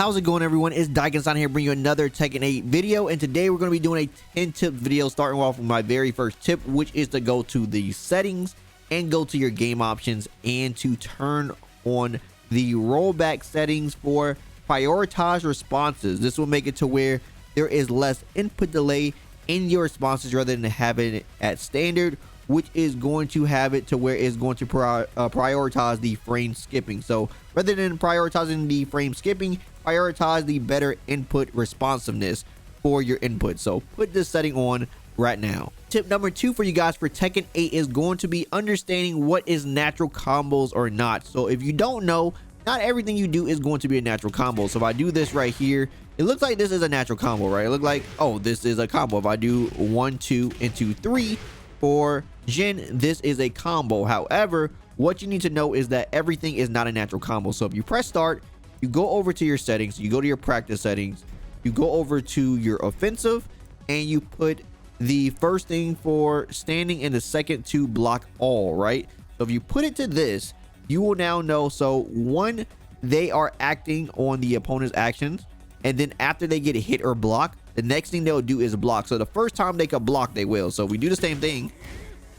How's it going, everyone? It's Tekken here bringing you another Tekken 8 video, and today we're going to be doing a 10 tip video, starting off with my very first tip, which is to go to the settings and go to your game options and to turn on the rollback settings for prioritize responses. This will make it to where there is less input delay in your responses rather than having it at standard, which is going to have it to where it's going to prioritize the frame skipping. So rather than prioritizing the frame skipping, prioritize the better input responsiveness for your input. So put this setting on right now. Tip number 2 for you guys for Tekken 8 is going to be understanding what is natural combos or not. So if you don't know, not everything you do is going to be a natural combo. So if I do this right here, it looks like this is a natural combo, right? It looks like, oh, this is a combo. If I do 1, 2, and 2, 3 for Jin, this is a combo. However, what you need to know is that everything is not a natural combo. So if you press start, you go over to your settings, you go to your practice settings, you go over to your offensive, and you put the first thing for standing and the second to block all, right? So if you put it to this, you will now know. So one, they are acting on the opponent's actions, and then after they get hit or block, the next thing they'll do is block. So the first time they could block, they will. So we do the same thing.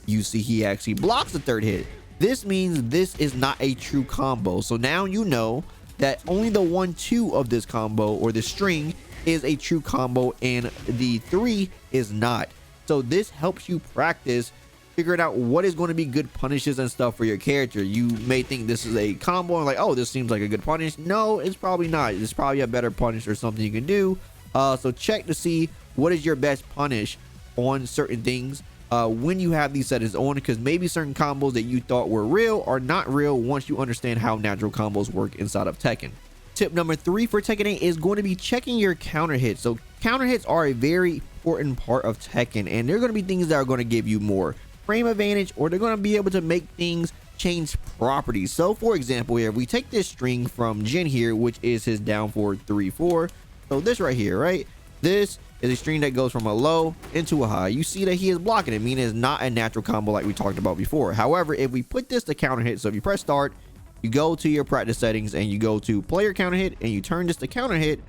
You see he actually blocks the third hit. This means this is not a true combo. So now you know that only the 1, 2 of this combo or the string is a true combo and the 3 is not. So this helps you practice figuring out what is going to be good punishes and stuff for your character. You may think this is a combo and like, oh, this seems like a good punish. No, it's probably not. It's probably a better punish or something you can do. So check to see what is your best punish on certain things when you have these settings on, because maybe certain combos that you thought were real are not real once you understand how natural combos work inside of Tekken. Tip number 3 for Tekken 8 is going to be checking your counter hits. So counter hits are a very important part of Tekken, and they're going to be things that are going to give you more frame advantage, or they're going to be able to make things change properties. So for example, here, if we take this string from Jin here, which is his down forward 3-4. So this right here, right? This is a string that goes from a low into a high. You see that he is blocking it, meaning it's not a natural combo like we talked about before. However, if we put this to counter hit, so if you press start, you go to your practice settings and you go to player counter hit and you turn this to counter hit.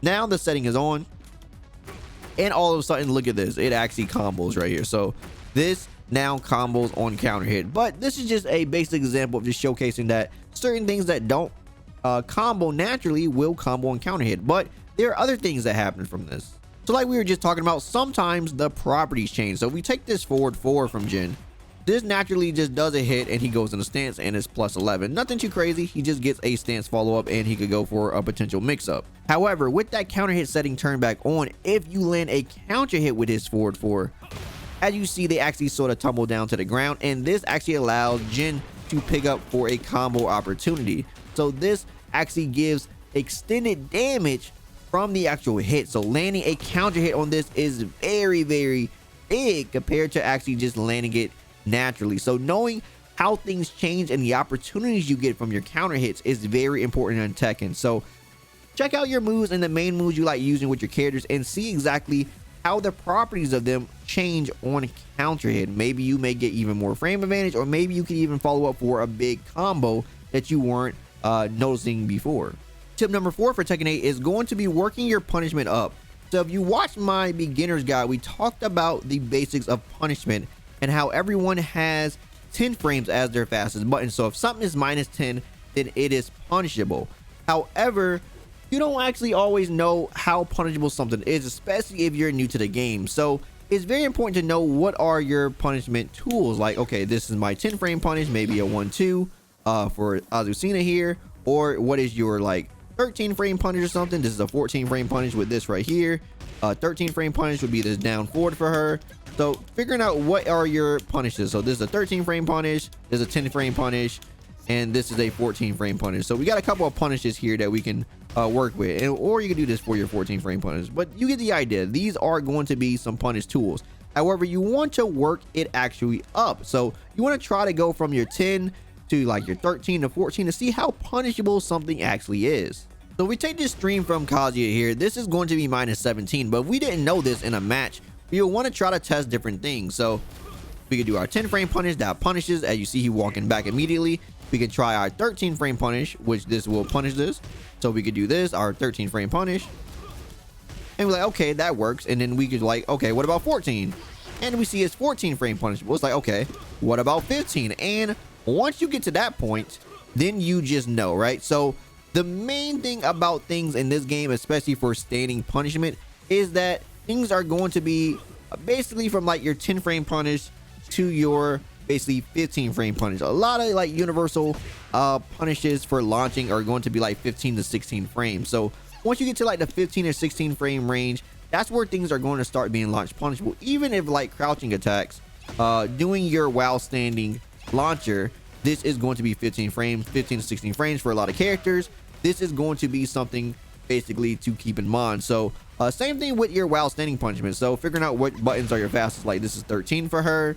Now the setting is on, and all of a sudden, look at this. It actually combos right here. So this now combos on counter hit. But this is just a basic example of just showcasing that certain things that don't combo naturally will combo on counter hit. But there are other things that happen from this. So like we were just talking about, sometimes the properties change. So if we take this forward 4 from Jin, this naturally just does a hit and he goes in a stance and it's plus 11. Nothing too crazy. He just gets a stance follow up and he could go for a potential mix up. However, with that counter hit setting turned back on, if you land a counter hit with his forward 4, as you see, they actually sort of tumble down to the ground, and this actually allows Jin to pick up for a combo opportunity. So this actually gives extended damage from the actual hit. So landing a counter hit on this is very, very big compared to actually just landing it naturally. So knowing how things change and the opportunities you get from your counter hits is very important in Tekken. So check out your moves and the main moves you like using with your characters and see exactly how the properties of them change on counter hit. Maybe you may get even more frame advantage, or maybe you can even follow up for a big combo that you weren't noticing before. Tip number 4 for Tekken 8 is going to be working your punishment up. So if you watch my beginner's guide, we talked about the basics of punishment and how everyone has 10 frames as their fastest button. So if something is minus 10, then it is punishable. However, you don't actually always know how punishable something is, especially if you're new to the game. So it's very important to know what are your punishment tools. Like, okay, this is my 10 frame punish, maybe a 1-2 for Azucena here, or what is your like 13 frame punish or something. This is a 14 frame punish with this right here. 13 frame punish would be this down forward for her. So figuring out what are your punishes. So this is a 13 frame punish, there's a 10 frame punish, and this is a 14 frame punish. So we got a couple of punishes here that we can work with, or you can do this for your 14 frame punish, but you get the idea. These are going to be some punish tools. However, you want to work it actually up. So you want to try to go from your 10 to like your 13 to 14 to see how punishable something actually is. So we take this stream from Kazuya here. This is going to be minus 17, but if we didn't know this in a match, you'll want to try to test different things. So We can do our 10 frame punish that punishes, as you see he walking back immediately. We can try our 13 frame punish, which this will punish this. So we could do this, our 13 frame punish, and we're like, okay, that works. And then we could like, okay, what about 14? And we see it's 14 frame punish. Well, it's like, okay, what about 15? And once you get to that point, then you just know, right? So the main thing about things in this game, especially for standing punishment, is that things are going to be basically from like your 10 frame punish to your basically 15 frame punish. A lot of like universal punishes for launching are going to be like 15 to 16 frames. So once you get to like the 15 or 16 frame range, that's where things are going to start being launch punishable. Even if like crouching attacks, doing your while standing launcher, this is going to be 15 frames, 15 to 16 frames for a lot of characters. This is going to be something basically to keep in mind. So same thing with your while standing punishment. So figuring out what buttons are your fastest. Like this is 13 for her,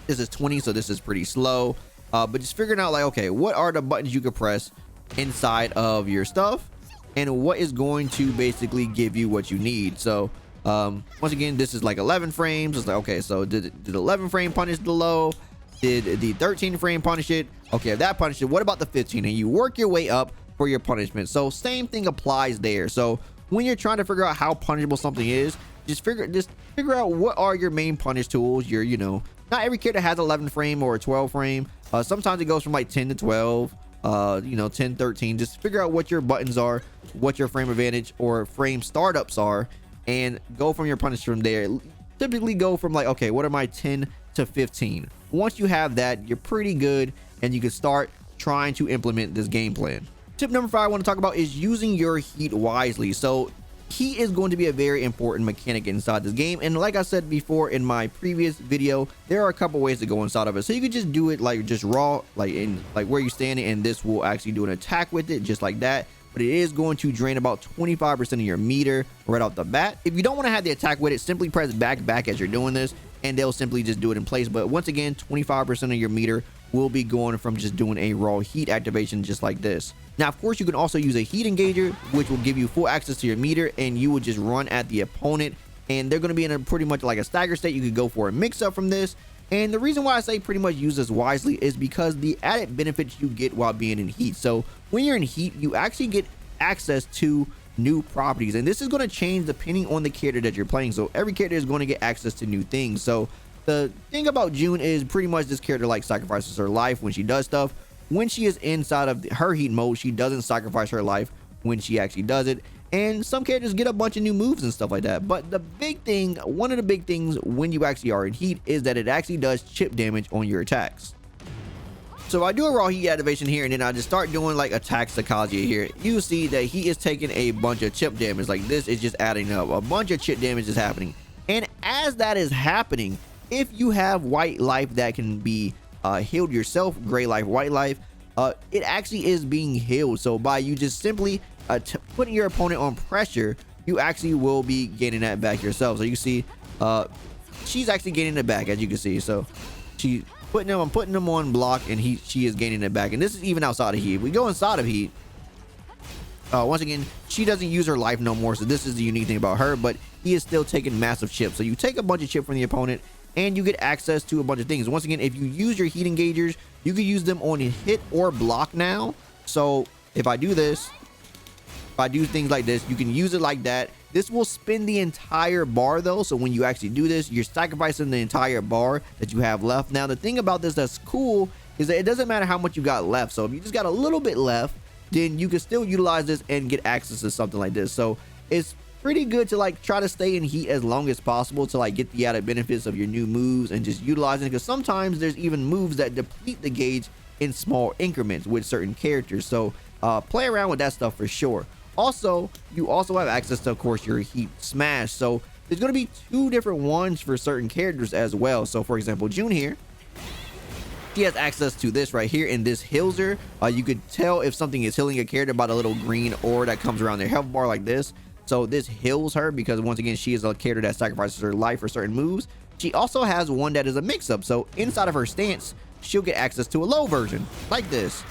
this is 20, so this is pretty slow. But just figuring out like, okay, what are the buttons you could press inside of your stuff, and what is going to basically give you what you need. So once again, this is like 11 frames. It's like, okay, so did 11 frame punish the low? Did the 13 frame punish it? Okay, if that punished it, what about the 15? And you work your way up for your punishment. So same thing applies there. So when you're trying to figure out how punishable something is, just figure out what are your main punish tools. Your, you know, not every character has 11 frame or a 12 frame. Sometimes it goes from like 10 to 12, you know, 10, 13. Just figure out what your buttons are, what your frame advantage or frame startups are, and go from your punish from there. Typically go from like, okay, what are my 10 to 15? Once you have that, you're pretty good, and you can start trying to implement this game plan. Tip number 5 I want to talk about is using your heat wisely. So heat is going to be a very important mechanic inside this game, and like I said before in my previous video, there are a couple ways to go inside of it. So you can just do it like just raw, like in like where you're standing, and this will actually do an attack with it just like that. But it is going to drain about 25% of your meter right off the bat. If you don't want to have the attack with it, simply press back as you're doing this, and they'll simply just do it in place. But once again, 25% of your meter will be going from just doing a raw heat activation just like this. Now, of course, you can also use a heat engager, which will give you full access to your meter, and you will just run at the opponent, and they're going to be in a pretty much like a stagger state. You could go for a mix up from this. And the reason why I say pretty much use this wisely is because the added benefits you get while being in heat. So when you're in heat, you actually get access to new properties, and this is going to change depending on the character that you're playing. So every character is going to get access to new things. So the thing about June is pretty much this character like sacrifices her life when she does stuff. When she is inside of her heat mode, she doesn't sacrifice her life when she actually does it. And some characters get a bunch of new moves and stuff like that. But the big thing, one of the big things when you actually are in heat, is that it actually does chip damage on your attacks. So I do a raw heat activation here, and then I just start doing like attacks to Kazuya here. You see that he is taking a bunch of chip damage. Like this is just adding up. A bunch of chip damage is happening. And as that is happening, if you have white life that can be healed yourself, gray life, white life, it actually is being healed. So by you just simply putting your opponent on pressure, you actually will be getting that back yourself. So you see she's actually getting it back, as you can see. So she I'm putting them on block, and she is gaining it back. And this is even outside of heat. If we go inside of heat, once again, she doesn't use her life no more, so this is the unique thing about her. But he is still taking massive chips. So you take a bunch of chip from the opponent, and you get access to a bunch of things. Once again, if you use your heat engagers, you can use them on hit or block now. So if I do this, if I do things like this, you can use it like that. This will spin the entire bar though. So when you actually do this, you're sacrificing the entire bar that you have left. Now, the thing about this that's cool is that it doesn't matter how much you got left. So if you just got a little bit left, then you can still utilize this and get access to something like this. So it's pretty good to like try to stay in heat as long as possible to like get the added benefits of your new moves and just utilizing it, because sometimes there's even moves that deplete the gauge in small increments with certain characters. So play around with that stuff for sure. Also, you also have access to, of course, your heat smash. So there's going to be 2 different ones for certain characters as well. So for example, June here, she has access to this right here, and this heals her. You could tell if something is healing a character by the little green aura that comes around their health bar like this. So this heals her because, once again, she is a character that sacrifices her life for certain moves. She also has one that is a mix-up. So inside of her stance, she'll get access to a low version like this.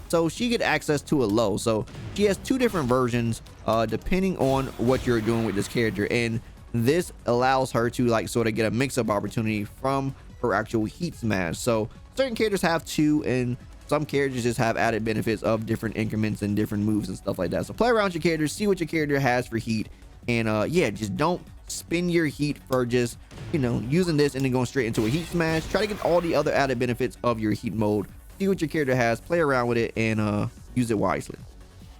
So she get access to a low. So she has 2 different versions depending on what you're doing with this character. And this allows her to like sort of get a mix-up opportunity from her actual heat smash. So certain characters have 2, and some characters just have added benefits of different increments and different moves and stuff like that. So play around with your characters, see what your character has for heat, and yeah, just don't spin your heat for just, you know, using this and then going straight into a heat smash. Try to get all the other added benefits of your heat mode, see what your character has, play around with it, and use it wisely.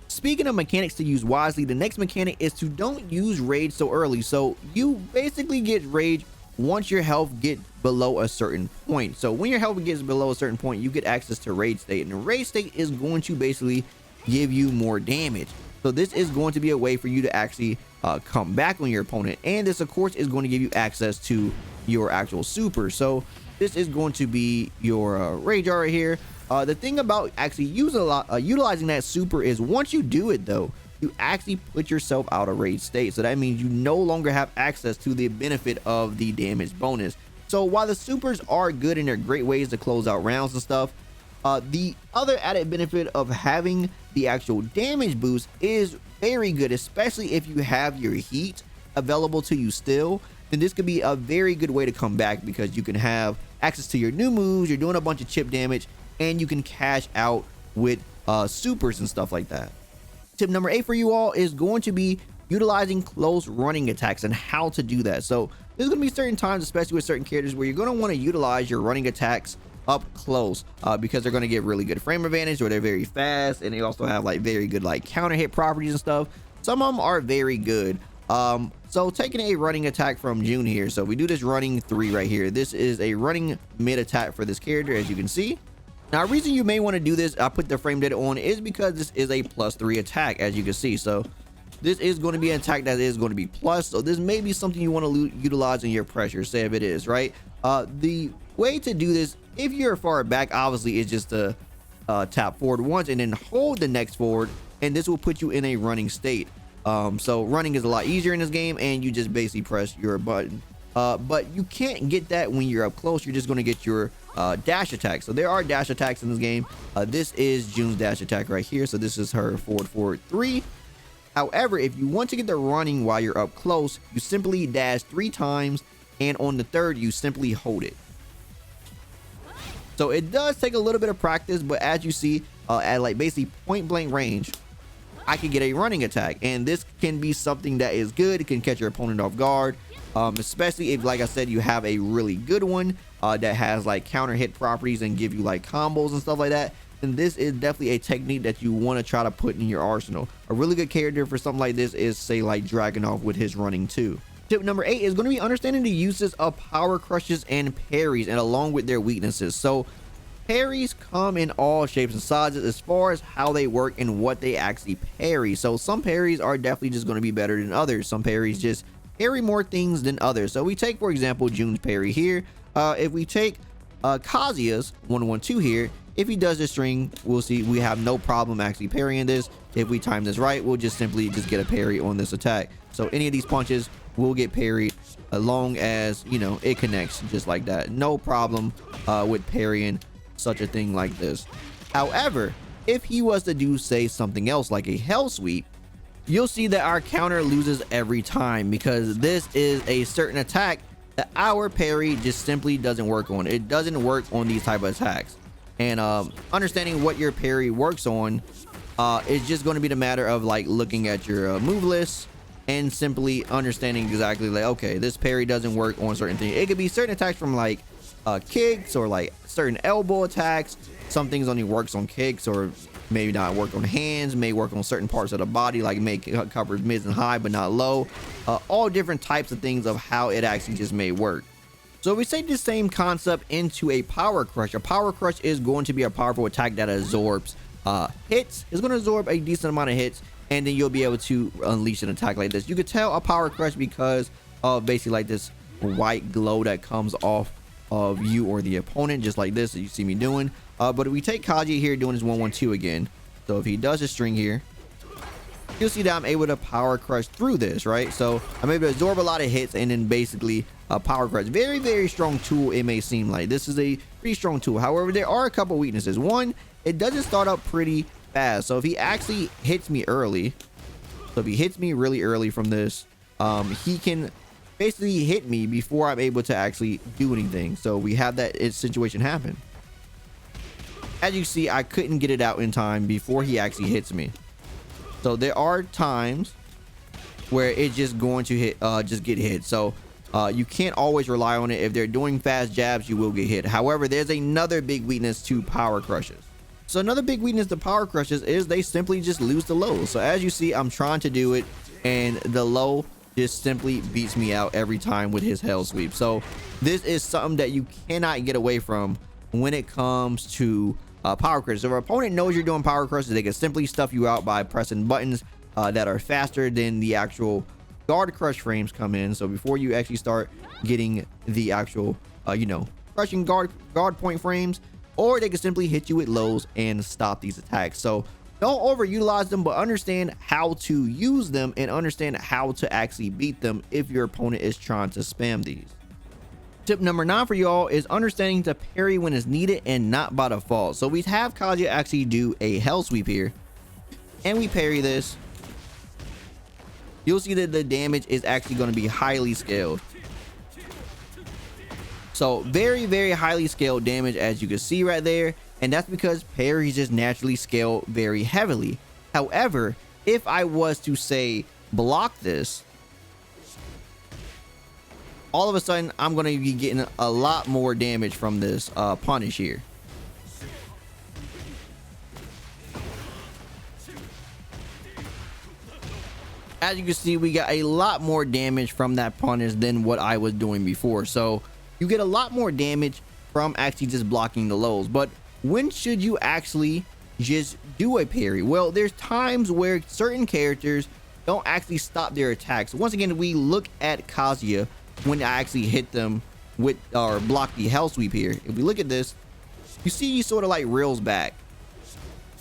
Speaking of mechanics to use wisely, the next mechanic is to don't use rage so early. So you basically get rage once your health gets below a certain point. So when your health gets below a certain point, you get access to rage state, and the rage state is going to basically give you more damage. So this is going to be a way for you to actually come back on your opponent, and this of course is going to give you access to your actual super. So this is going to be your rage right here. The thing about actually utilizing that super is once you do it though, you actually put yourself out of rage state. So that means you no longer have access to the benefit of the damage bonus. So while the supers are good and they're great ways to close out rounds and stuff, the other added benefit of having the actual damage boost is very good, especially if you have your heat available to you still. Then this could be a very good way to come back, because you can have access to your new moves, you're doing a bunch of chip damage, and you can cash out with supers and stuff like that. Tip number 8 for you all is going to be utilizing close running attacks and how to do that. So there's going to be certain times, especially with certain characters, where you're going to want to utilize your running attacks up close because they're going to get really good frame advantage, or they're very fast, and they also have like very good like counter hit properties and stuff. Some of them are very good. So taking a running attack from June here, so we do this running 3 right here. This is a running mid attack for this character, as you can see. Now, a reason you may want to do this, I put the frame data on, is because this is a +3 attack, as you can see. So this is going to be an attack that is going to be plus. So this may be something you want to utilize in your pressure, say if it is, right? The way to do this, if you're far back, obviously is just to tap forward once and then hold the next forward, and this will put you in a running state. So running is a lot easier in this game, and you just basically press your button. But you can't get that when you're up close. You're just going to get your dash attack. So there are dash attacks in this game. This is June's dash attack right here. So this is her forward 3. However, if you want to get the running while you're up close, you simply dash 3 times, and on the third you simply hold it. So it does take a little bit of practice, but as you see, at like basically point blank range, I can get a running attack, and this can be something that is good. It can catch your opponent off guard, especially if, like I said, you have a really good one that has like counter hit properties and give you like combos and stuff like that. And this is definitely a technique that you want to try to put in your arsenal. A really good character for something like this is, say, like Dragunov with his running too. Tip number 8 is going to be understanding the uses of power crushes and parries, and along with their weaknesses. So parries come in all shapes and sizes as far as how they work and what they actually parry. So some parries are definitely just going to be better than others. Some parries just parry more things than others. So we take, for example, June's parry here. If we take Kazuya's 112 here, if he does this string, we'll see we have no problem actually parrying this. If we time this right, we'll just simply get a parry on this attack. So any of these punches will get parried as long as, you know, it connects just like that. No problem with parrying such a thing like this. However, if he was to do, say, something else like a hell sweep, you'll see that our counter loses every time, because this is a certain attack that our parry just simply doesn't work on. It doesn't work on these type of attacks. And understanding what your parry works on is just going to be the matter of like looking at your move list and simply understanding exactly like, okay, this parry doesn't work on certain things. It could be certain attacks from like kicks, or like certain elbow attacks. Some things only works on kicks, or maybe not work on hands, may work on certain parts of the body, like may cover mids and high but not low. All different types of things of how it actually just may work. So if we take this same concept into a power crush, a power crush is going to be a powerful attack that absorbs hits. It's going to absorb a decent amount of hits, and then you'll be able to unleash an attack like this. You could tell a power crush because of basically like this white glow that comes off of you or the opponent, just like this that you see me doing. But if we take Kaji here doing his 112 again, so if he does a string here, you'll see that I'm able to power crush through this, right? So I'm able to absorb a lot of hits and then basically power crush. Very, very strong tool, it may seem like. This is a pretty strong tool. However, there are a couple weaknesses. One, it doesn't start up pretty fast. So if he actually hits me early, so if he hits me really early from this, he can basically hit me before I'm able to actually do anything. So we have that situation happen. As you see, I couldn't get it out in time before he actually hits me. So there are times where it's just going to hit, just get hit. So you can't always rely on it. If they're doing fast jabs, you will get hit. However, there's another big weakness to power crushes. So another big weakness to power crushes is they simply just lose the low. So as you see, I'm trying to do it, and the low just simply beats me out every time with his hell sweep. So this is something that you cannot get away from when it comes to power crushes. So if our opponent knows you're doing power crushes, they can simply stuff you out by pressing buttons that are faster than the actual guard crush frames come in. So before you actually start getting the actual you know, crushing guard point frames, or they can simply hit you with lows and stop these attacks. So don't overutilize them, but understand how to use them and understand how to actually beat them if your opponent is trying to spam these. Tip number 9 for y'all is understanding to parry when it's needed and not by default. So we have Kazuya actually do a hell sweep here, and we parry this. You'll see that the damage is actually going to be highly scaled. So very, very highly scaled damage, as you can see right there. And that's because parries just naturally scale very heavily. However, if I was to say block this, all of a sudden I'm going to be getting a lot more damage from this punish here. As you can see, we got a lot more damage from that punish than what I was doing before. So you get a lot more damage from actually just blocking the lows. But when should you actually just do a parry? Well, there's times where certain characters don't actually stop their attacks. Once again, we look at Kazuya when I actually hit them with or block the hell sweep here. If we look at this, you see he sort of like reels back,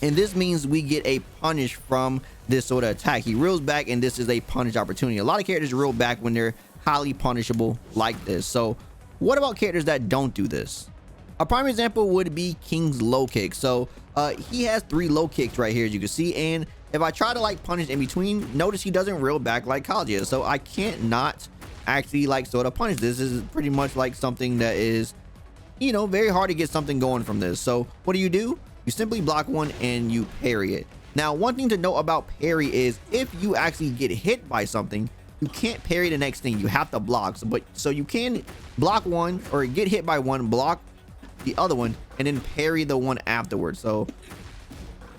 and this means we get a punish from this sort of attack. He reels back, and this is a punish opportunity. A lot of characters reel back when they're highly punishable like this. So what about characters that don't do this? A prime example would be King's low kick. So he has 3 low kicks right here, as you can see, and if I try to like punish in between, notice he doesn't reel back like Kazuya. So I can't not actually like sort of punish. This is pretty much like something that is, you know, very hard to get something going from this. So what do? You simply block one and you parry it. Now, one thing to note about parry is if you actually get hit by something, you can't parry the next thing. You have to block. So you can block one or get hit by one, block the other one, and then parry the one afterwards. So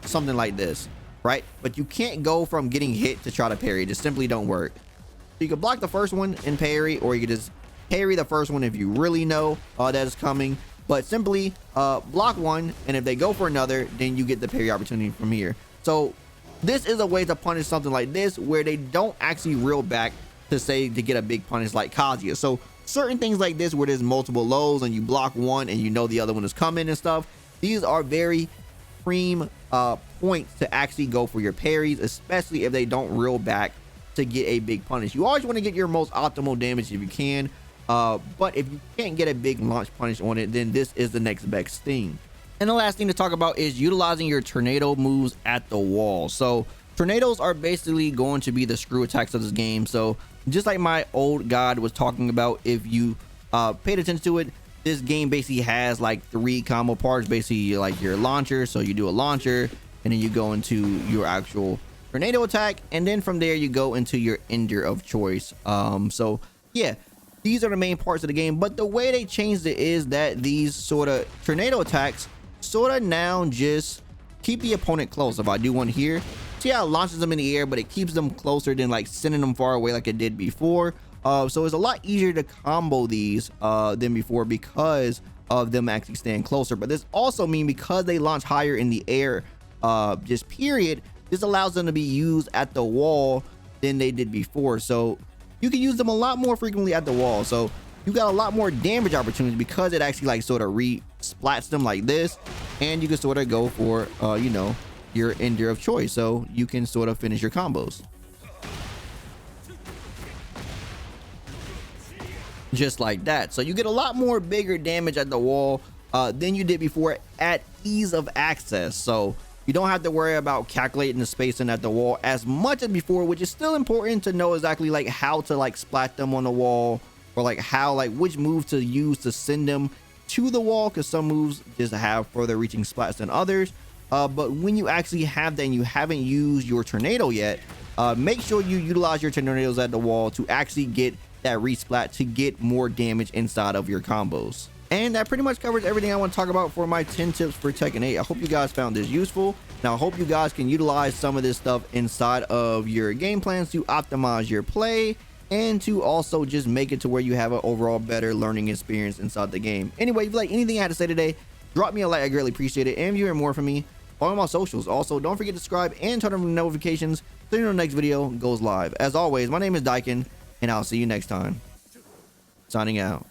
something like this, right? But you can't go from getting hit to try to parry. It just simply don't work. So you can block the first one and parry, or you can just parry the first one if you really know that is coming. But simply block one, and if they go for another, then you get the parry opportunity from here. So this is a way to punish something like this where they don't actually reel back to get a big punish like Kazuya. So certain things like this where there's multiple lows and you block one and you know the other one is coming and stuff, these are very prime points to actually go for your parries, especially if they don't reel back to get a big punish. You always want to get your most optimal damage if you can, but if you can't get a big launch punish on it, then this is the next best thing. And the last thing to talk about is utilizing your tornado moves at the wall. So tornadoes are basically going to be the screw attacks of this game. So just like my old god was talking about, if you paid attention to it, this game basically has like 3 combo parts. Basically like your launcher, so you do a launcher and then you go into your actual tornado attack, and then from there you go into your ender of choice. So yeah, these are the main parts of the game, but the way they changed it is that these sort of tornado attacks sort of now just keep the opponent close. If I do one here, see how it launches them in the air, but it keeps them closer than like sending them far away like it did before. So it's a lot easier to combo these than before because of them actually staying closer. But this also means because they launch higher in the air, just period, this allows them to be used at the wall than they did before. So you can use them a lot more frequently at the wall. So you got a lot more damage opportunities because it actually like sort of splats them like this, and you can sort of go for you know, your ender of choice, so you can sort of finish your combos just like that. So you get a lot more bigger damage at the wall than you did before at ease of access. So You don't have to worry about calculating the spacing at the wall as much as before, which is still important to know exactly like how to like splat them on the wall, or like how like which move to use to send them to the wall, because some moves just have further reaching splats than others. But when you actually have that and you haven't used your tornado yet, make sure you utilize your tornadoes at the wall to actually get that resplat to get more damage inside of your combos. And that pretty much covers everything I want to talk about for my 10 tips for Tekken 8. I hope you guys found this useful. Now I hope you guys can utilize some of this stuff inside of your game plans to optimize your play, and to also just make it to where you have an overall better learning experience inside the game. Anyway, if you like anything I had to say today, drop me a like, I greatly appreciate it. And if you hear more from me, follow my socials. Also, don't forget to subscribe and turn on notifications so you know the next video goes live. As always, my name is Tekken, and I'll see you next time. Signing out.